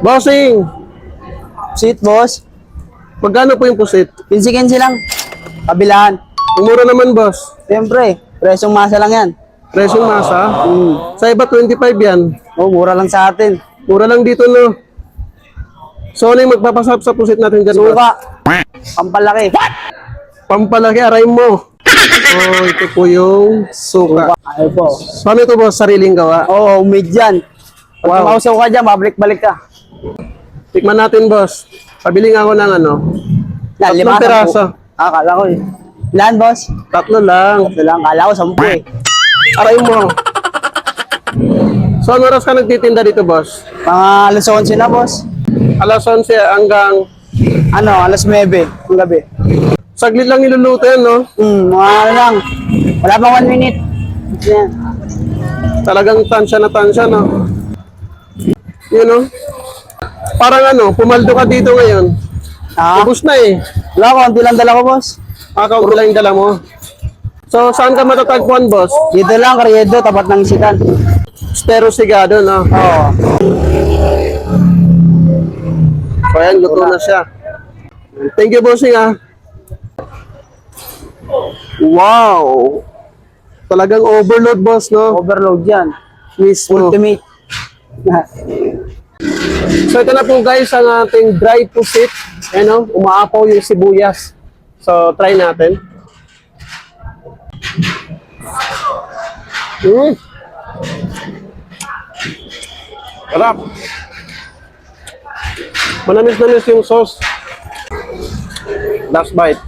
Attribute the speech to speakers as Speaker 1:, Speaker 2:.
Speaker 1: Bossing,
Speaker 2: Pusit, boss.
Speaker 1: magkano po yung pusit?
Speaker 2: 15 lang. Kabilaan.
Speaker 1: Umura naman, boss.
Speaker 2: Siyempre, presyong masa lang yan.
Speaker 1: Presyong masa. Sa iba, 25 yan.
Speaker 2: Oh, mura lang sa atin.
Speaker 1: Mura lang dito, no? So, ano yung magpapasap sa pusit natin dyan, boss?
Speaker 2: Suka. Pampalaki.
Speaker 1: Pampalaki, aray mo. Oh, ito po yung suka.
Speaker 2: Ano po?
Speaker 1: So, ano ito, boss? Sariling gawa.
Speaker 2: Oo, homemade yan. Pag
Speaker 1: Wow.
Speaker 2: mausaw ka dyan, mabalik-balik ka.
Speaker 1: Tikman natin, boss. Pabili nga ako ng ano.
Speaker 2: Yan,
Speaker 1: Tatlong piraso.
Speaker 2: Kala ko eh. Ilan, boss?
Speaker 1: Tatlo lang.
Speaker 2: Ito lang, kala ko 10 eh.
Speaker 1: Aray mo. So, ano oras ka nagtitinda dito, boss?
Speaker 2: Mga alas 11 na, boss.
Speaker 1: Alas 11 hanggang
Speaker 2: Ano, alas 9 ng gabi.
Speaker 1: saglit lang niluluto yan, no?
Speaker 2: Mga ano lang. Wala pang 1 minute. Yan.
Speaker 1: Talagang tansya na tansya, no? Yun, no? Parang ano, pumaldo ka dito ngayon.
Speaker 2: Ah,
Speaker 1: Ubus na eh.
Speaker 2: wala, konti lang dala ko, boss.
Speaker 1: Kakaunti lang yung dala mo. So, saan ka matatagpuan, boss?
Speaker 2: Dito lang, Carriedo, tapat ng isikan.
Speaker 1: Estero Sigado, no?
Speaker 2: Oo.
Speaker 1: So, ayan, luto na siya. Thank you, bossing, ah. Wow! Talagang overload, boss, no?
Speaker 2: Overload yan.
Speaker 1: Mismo.
Speaker 2: Ultimate.
Speaker 1: So, ito na po, guys, ang ating dry pusit. Ayan, no? Umaapaw yung sibuyas. So, try natin. Sarap. Manamis-namis yung sauce. Last bite.